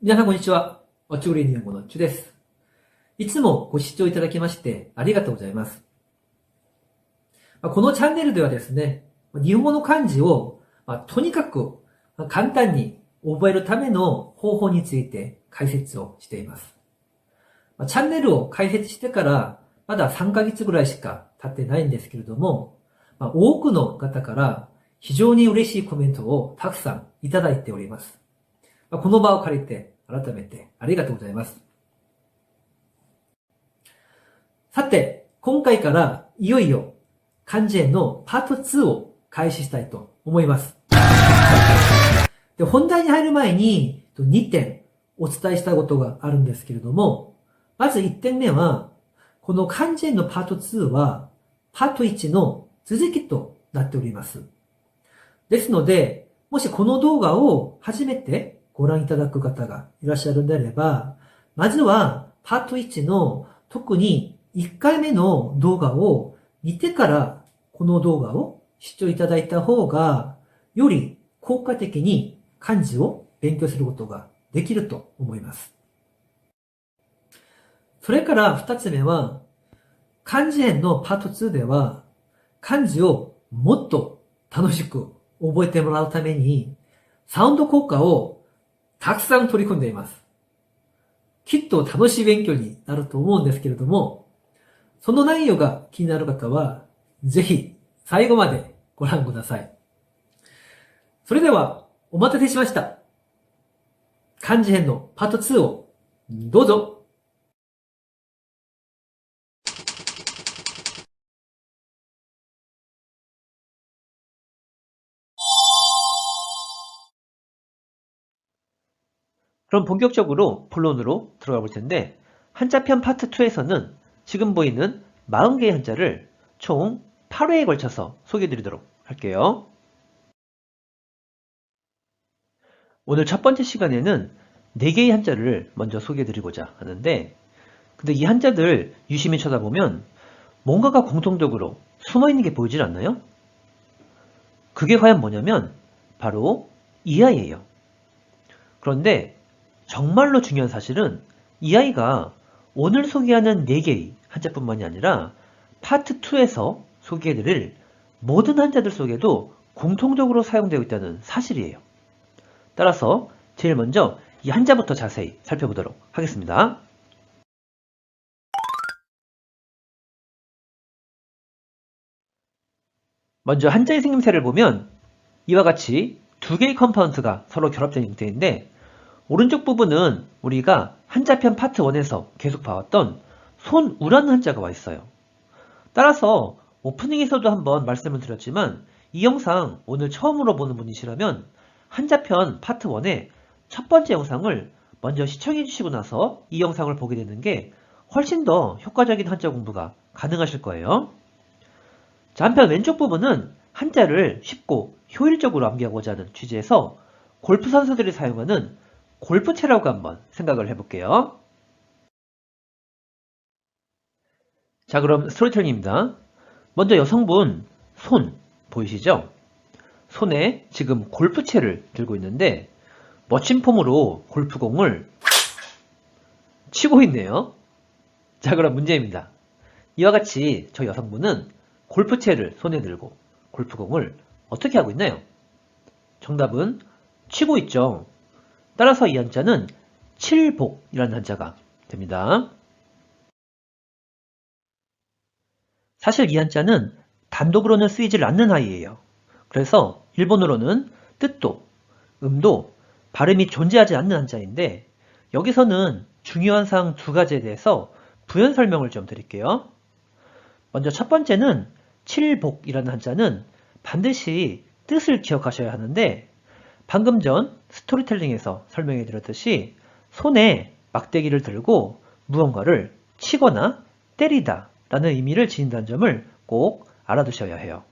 皆さんこんにちは。おちょぐり日本語のちゅです。いつもご視聴いただきましてありがとうございます。このチャンネルではですね、日本語の漢字をとにかく簡単に覚えるための方法について解説をしています。チャンネルを開設してからまだ3ヶ月ぐらいしか経ってないんですけれども、多くの方から非常に嬉しいコメントをたくさんいただいております。この場を借りて改めてありがとうございます。さて、今回からいよいよ漢字編のパート2を開始したいと思います。で、本題に入る前に2点お伝えしたことがあるんですけれども、まず1点目は、この漢字編のパート2はパート1の続きとなっております。ですので、もしこの動画を初めてご覧いただく方がいらっしゃるんであれば、まずはパート1の特に1回目の動画を見てからこの動画を視聴いただいた方が、より効果的に漢字を勉強することができると思います。それから2つ目は、漢字編のパート2では、漢字をもっと楽しく覚えてもらうために、サウンド効果をたくさん取り組んでいます。きっと楽しい勉強になると思うんですけれども、その内容が気になる方は、ぜひ最後までご覧ください。それでは、お待たせしました。漢字編のパート2をどうぞ。그럼 본격적으로 본론으로 들어가 볼 텐데, 한자편 파트 2에서는 지금 보이는 40개의 한자를 총 8회에 걸쳐서 소개해 드리도록 할게요. 오늘 첫 번째 시간에는 4개의 한자를 먼저 소개해 드리고자 하는데, 근데 이 한자들 유심히 쳐다보면 뭔가가 공통적으로 숨어있는 게 보이질 않나요? 그게 과연 뭐냐면 바로 이하예요. 그런데 정말로 중요한 사실은 이 아이가 오늘 소개하는 4개의 한자뿐만이 아니라 파트 2에서 소개해드릴 모든 한자들 속에도 공통적으로 사용되어 있다는 사실이에요. 따라서 제일 먼저 이 한자부터 자세히 살펴보도록 하겠습니다. 먼저 한자의 생김새를 보면 이와 같이 2개의 컴파운드가 서로 결합된 형태인데, 오른쪽 부분은 우리가 한자편 파트 1에서 계속 봐왔던 손우라는 한자가 와 있어요. 따라서 오프닝에서도 한번 말씀을 드렸지만 이 영상 오늘 처음으로 보는 분이시라면 한자편 파트 1의 첫 번째 영상을 먼저 시청해 주시고 나서 이 영상을 보게 되는 게 훨씬 더 효과적인 한자 공부가 가능하실 거예요. 자, 한편 왼쪽 부분은 한자를 쉽고 효율적으로 암기하고자 하는 취지에서 골프 선수들이 사용하는 골프채라고 한번 생각을 해볼게요. 자, 그럼 스토리텔링입니다. 먼저 여성분 손 보이시죠? 손에 지금 골프채를 들고 있는데 멋진 폼으로 골프공을 치고 있네요. 자, 그럼 문제입니다. 이와 같이 저 여성분은 골프채를 손에 들고 골프공을 어떻게 하고 있나요? 정답은 치고 있죠. 따라서 이 한자는 칠복이라는 한자가 됩니다. 사실 이 한자는 단독으로는 쓰이질 않는 하이예요. 그래서 일본어로는 뜻도, 음도, 발음이 존재하지 않는 한자인데, 여기서는 중요한 사항 2가지에 대해서 부연 설명을 좀 드릴게요. 먼저 첫 번째는 칠복이라는 한자는 반드시 뜻을 기억하셔야 하는데, 방금 전 스토리텔링에서 설명해 드렸듯이 손에 막대기를 들고 무언가를 치거나 때리다 라는 의미를 지닌다는 점을 꼭 알아두셔야 해요.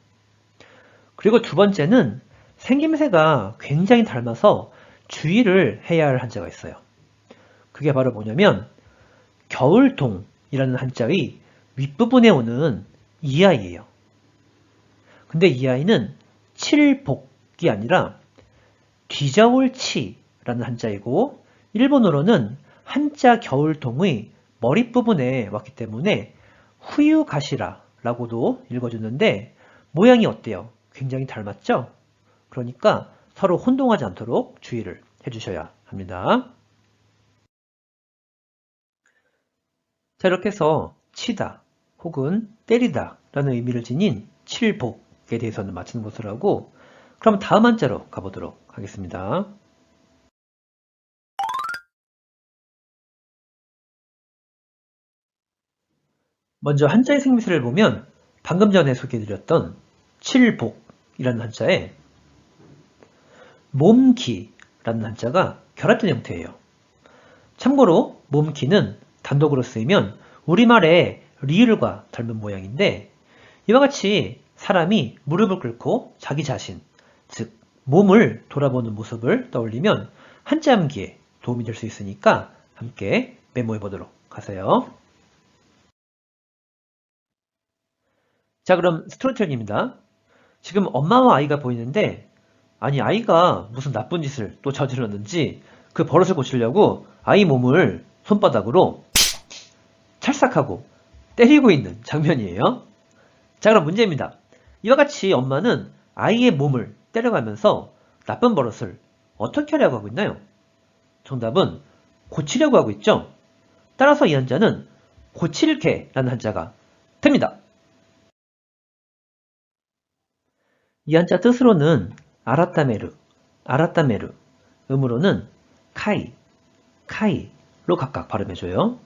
그리고 두 번째는 생김새가 굉장히 닮아서 주의를 해야 할 한자가 있어요. 그게 바로 뭐냐면 겨울동이라는 한자의 윗부분에 오는 이하이예요. 근데 이 아이는 칠복이 아니라 뒤저울치라는 한자이고, 일본어로는 한자 겨울동의 머릿부분에 왔기 때문에 후유가시라라고도 읽어주는데 모양이 어때요? 굉장히 닮았죠? 그러니까 서로 혼동하지 않도록 주의를 해주셔야 합니다. 자, 이렇게 해서 치다 혹은 때리다 라는 의미를 지닌 칠복에 대해서는 마치는 것으로 하고, 그럼 다음 한자로 가보도록 하겠습니다. 먼저 한자의 생미새를 보면 방금 전에 소개해드렸던 칠복이라는 한자에 몸기라는 한자가 결합된 형태예요. 참고로 몸기는 단독으로 쓰이면 우리말의 리을과 닮은 모양인데, 이와 같이 사람이 무릎을 꿇고 자기 자신, 즉 몸을 돌아보는 모습을 떠올리면 한자 암기에 도움이 될 수 있으니까 함께 메모해 보도록 하세요. 자, 그럼 스토리텔링입니다. 지금 엄마와 아이가 보이는데, 아니 아이가 무슨 나쁜 짓을 또 저질렀는지 그 버릇을 고치려고 아이 몸을 손바닥으로 찰싹하고 때리고 있는 장면이에요. 자, 그럼 문제입니다. 이와 같이 엄마는 아이의 몸을 때려가면서 나쁜 버릇을 어떻게 하려고 하고 있나요? 정답은 고치려고 하고 있죠. 따라서 이 한자는 고칠게라는 한자가 됩니다. 이 한자 뜻으로는 아라타메르, 아라타메르, 음으로는 카이, 카이로 각각 발음해줘요.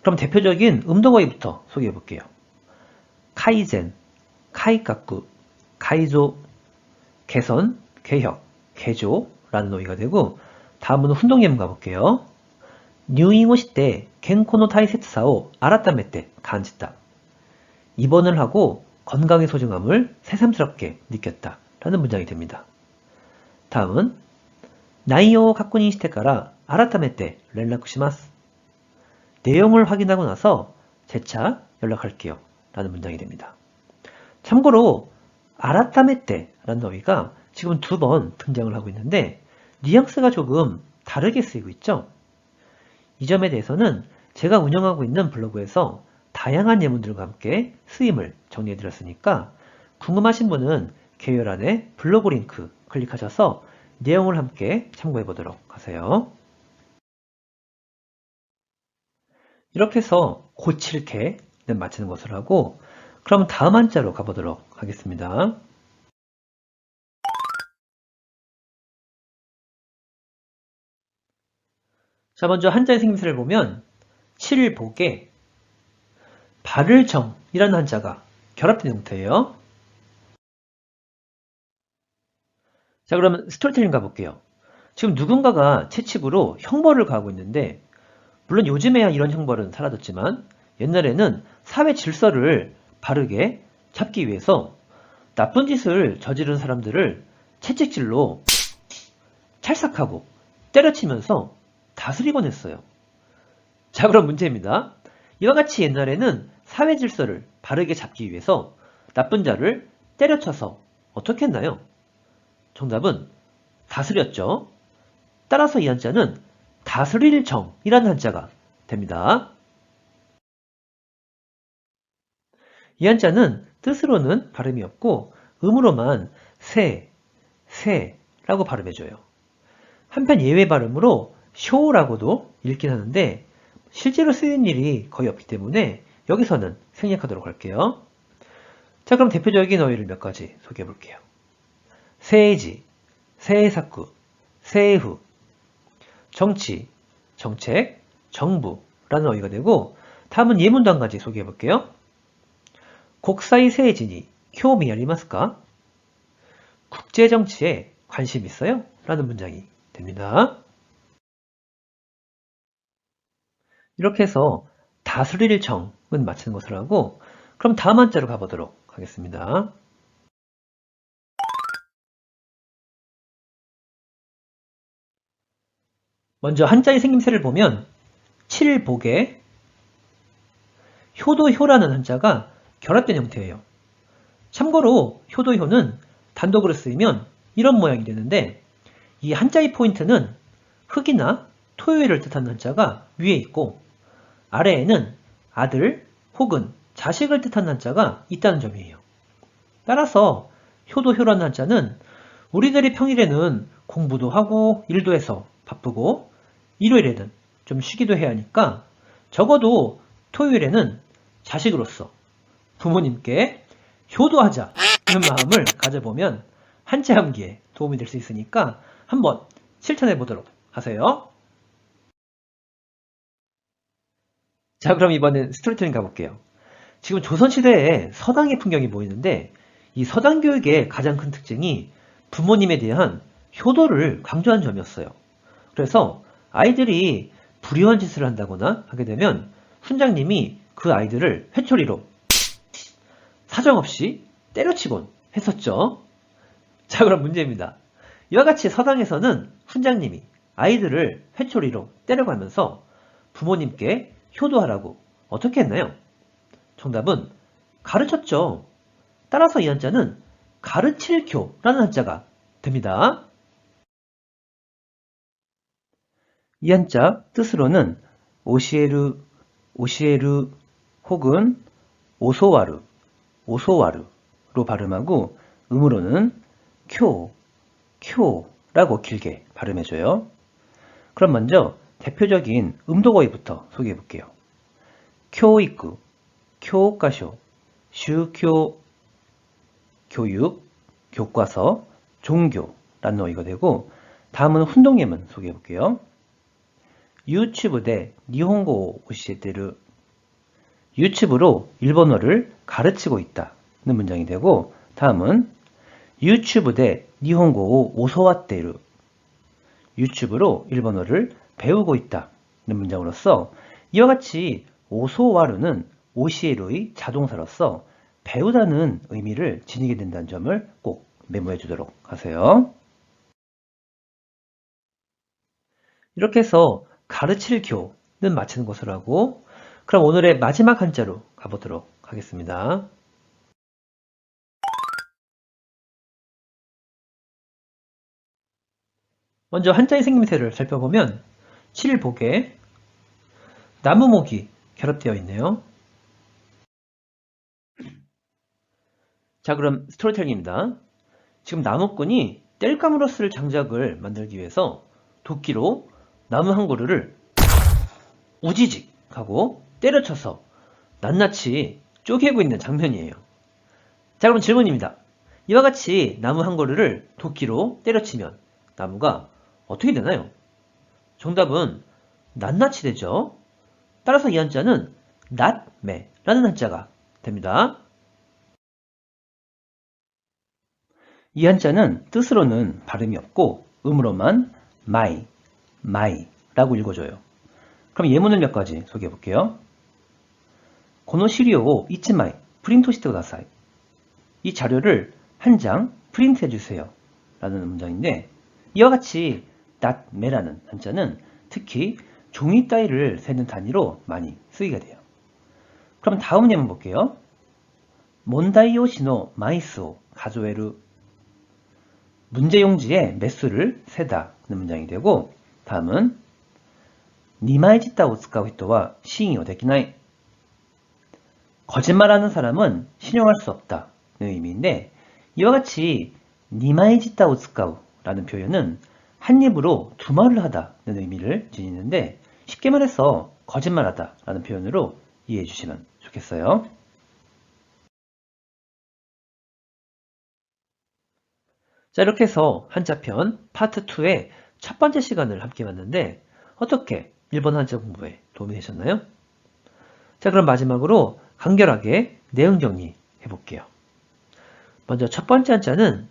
그럼 대표적인 음동어휘부터 소개해 볼게요. 카이젠, 카이카쿠, 카이조, 개선, 개혁, 개조라는 어휘가 되고, 다음은 훈동예문 가볼게요.入院をして健康の大切さを改めて感じた. 입원을 하고 건강의 소중함을 새삼스럽게 느꼈다 라는 문장이 됩니다. 다음은 内容を確認してから改めて連絡します. 내용을 확인하고 나서 재차 연락할게요 라는 문장이 됩니다. 참고로 아라타메테 라는 어휘가 지금 2번 등장을 하고 있는데 뉘앙스가 조금 다르게 쓰이고 있죠. 이 점에 대해서는 제가 운영하고 있는 블로그에서 다양한 예문들과 함께 쓰임을 정리해 드렸으니까 궁금하신 분은 개요란에 블로그 링크 클릭하셔서 내용을 함께 참고해 보도록 하세요. 이렇게 해서 고칠게는 마치는 것으로 하고, 그럼 다음 한자로 가보도록 하겠습니다. 자, 먼저 한자의 생김새를 보면 칠복에 발을정이라는 한자가 결합된 형태예요. 자, 그러면 스토리텔링 가볼게요. 지금 누군가가 채찍으로 형벌을 가하고 있는데, 물론 요즘에야 이런 형벌은 사라졌지만 옛날에는 사회 질서를 바르게 잡기 위해서 나쁜 짓을 저지른 사람들을 채찍질로 찰싹하고 때려치면서 다스리곤 했어요. 자, 그럼 문제입니다. 이와 같이 옛날에는 사회 질서를 바르게 잡기 위해서 나쁜 자를 때려쳐서 어떻게 했나요? 정답은 다스렸죠. 따라서 이 한자는 다스릴 정이라는 한자가 됩니다. 이 한자는 뜻으로는 발음이 없고 음으로만 세라고 발음해줘요. 한편 예외 발음으로 쇼라고도 읽긴 하는데 실제로 쓰이는 일이 거의 없기 때문에 여기서는 생략하도록 할게요. 자, 그럼 대표적인 어휘를 몇 가지 소개해 볼게요. 세이지, 세이사쿠, 세이후, 정치, 정책, 정부라는 어휘가 되고, 다음은 예문도 한 가지 소개해 볼게요. 국사이 세이지니興味 아리마스까? 국제 정치에 관심 있어요? 라는 문장이 됩니다. 이렇게 해서 다스릴 정은 마치는 것으로 하고, 그럼 다음 한자로 가보도록 하겠습니다. 먼저 한자의 생김새를 보면 칠복에 효도효라는 한자가 결합된 형태예요. 참고로 효도효는 단독으로 쓰이면 이런 모양이 되는데, 이 한자의 포인트는 흙이나 토요일을 뜻하는 한자가 위에 있고 아래에는 아들 혹은 자식을 뜻하는 한자가 있다는 점이에요. 따라서 효도효라는 한자는 우리들이 평일에는 공부도 하고 일도 해서 바쁘고 일요일에는 좀 쉬기도 해야 하니까 적어도 토요일에는 자식으로서 부모님께 효도하자는 마음을 가져보면 한자 암기에 도움이 될 수 있으니까 한번 실천해 보도록 하세요. 자, 그럼 이번엔 스토리텔링 가볼게요. 지금 조선시대에 서당의 풍경이 보이는데 이 서당 교육의 가장 큰 특징이 부모님에 대한 효도를 강조한 점이었어요. 그래서 아이들이 불의한 짓을 한다거나 하게 되면 훈장님이 그 아이들을 회초리로 사정없이 때려치곤 했었죠. 자, 그럼 문제입니다. 이와 같이 서당에서는 훈장님이 아이들을 회초리로 때려가면서 부모님께 효도하라고 어떻게 했나요? 정답은 가르쳤죠. 따라서 이 한자는 가르칠교라는 한자가 됩니다. 이 한자 뜻으로는 오시에르, 오시에르 혹은 오소와르, 오소와르로 발음하고 음으로는 쿄, 쿄라고 길게 발음해줘요. 그럼 먼저 대표적인 음도거의부터 소개해 볼게요. 교이쿠, 교과쇼, 슈교, 교육, 교과서, 종교라는 어휘가 되고 다음은 훈동예문 소개해 볼게요. 유튜브 대 니혼고 오시에테르 유튜브로 일본어를 가르치고 있다는 문장이 되고 다음은 유튜브 대 니혼고 오소와테르 유튜브로 일본어를 배우고 있다는 문장으로서 이와 같이 오소와르는 오시에루의 자동사로서 배우다는 의미를 지니게 된다는 점을 꼭 메모해 주도록 하세요. 이렇게 해서 가르칠 교는 마치는 것으로 하고 그럼 오늘의 마지막 한자로 가보도록 하겠습니다. 먼저 한자의 생김새를 살펴보면 칠복에 나무목이 결합되어 있네요. 자, 그럼 스토리텔링입니다. 지금 나무꾼이 뗄감으로 쓸 장작을 만들기 위해서 도끼로 나무 한 그루를 우지직 하고 때려쳐서 낱낱이 쪼개고 있는 장면이에요. 자, 그럼 질문입니다. 이와 같이 나무 한 그루를 도끼로 때려치면 나무가 어떻게 되나요? 정답은 낱낱이 되죠. 따라서 이 한자는 낱매라는 한자가 됩니다. 이 한자는 뜻으로는 발음이 없고 음으로만 마이, 마이라고 읽어줘요. 그럼 예문을 몇 가지 소개해 볼게요. 고노시리오 이치마이 프린트 시테 구다사이. 이 자료를 한 장 프린트해 주세요 라는 문장인데 이와 같이 닷메라는 한자는 특히 종이 따위를 세는 단위로 많이 쓰이게 돼요. 그럼 다음 예문 볼게요. 몬다이요시노 마이스오 가조에루 문제용지의 매수를 세다는 문장이 되고 다음은 니마이지타 오츠카우 히토와 신이오 데키나이 거짓말하는 사람은 신용할 수 없다는 의미인데 이와 같이 니마이지타 오츠카우라는 표현은 한 입으로 두 말을 하다는 의미를 지니는데 쉽게 말해서 거짓말하다라는 표현으로 이해해 주시면 좋겠어요. 자, 이렇게 해서 한자편 파트 2의 첫 번째 시간을 함께 봤는데 어떻게 일본 한자 공부에 도움이 되셨나요? 자, 그럼 마지막으로 간결하게 내용 정리해 볼게요. 먼저 첫 번째 한자는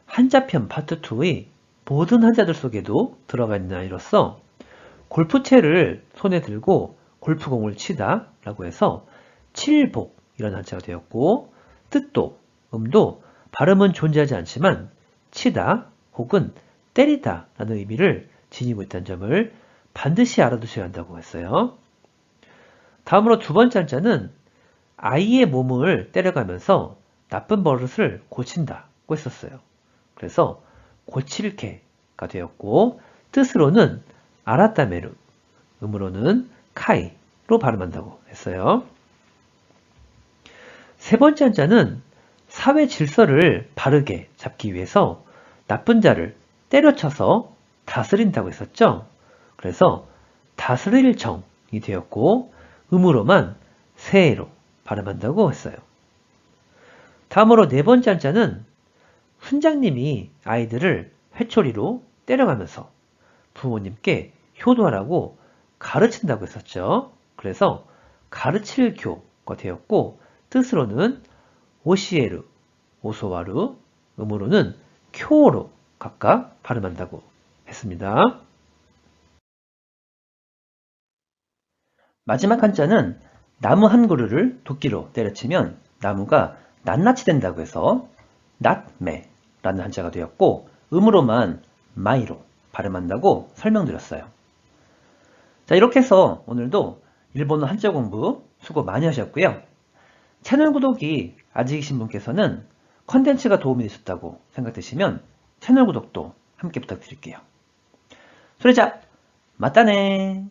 한자편 파트 2의 모든 한자들 속에도 들어가 있는 아이로서 골프채를 손에 들고 골프공을 치다 라고 해서 칠복이라는 한자가 되었고 뜻도, 음도 발음은 존재하지 않지만 치다 혹은 때리다 라는 의미를 지니고 있다는 점을 반드시 알아두셔야 한다고 했어요. 다음으로 두 번째 한자는 아이의 몸을 때려가면서 나쁜 버릇을 고친다고 했었어요. 그래서 고칠개가 되었고 뜻으로는 아라타메루, 음으로는 카이로 발음한다고 했어요. 세 번째 한자는 사회 질서를 바르게 잡기 위해서 나쁜 자를 때려쳐서 다스린다고 했었죠. 그래서 다스릴 정이 되었고 음으로만 세로 발음한다고 했어요. 다음으로 네 번째 한자는 훈장님이 아이들을 회초리로 때려가면서 부모님께 효도하라고 가르친다고 했었죠. 그래서 가르칠 교가 되었고 뜻으로는 오시에르, 오소와루, 음으로는 쿄로 각각 발음한다고 했습니다. 마지막 한자는 나무 한 그루를 도끼로 때려치면 나무가 낱낱이 된다고 해서 낫매라는 한자가 되었고 음으로만 마이로 발음한다고 설명드렸어요. 자, 이렇게 해서 오늘도 일본어 한자 공부 수고 많이 하셨고요. 채널 구독이 아직이신 분께서는 컨텐츠가 도움이 되셨다고 생각되시면 채널 구독도 함께 부탁드릴게요.それじゃ、またね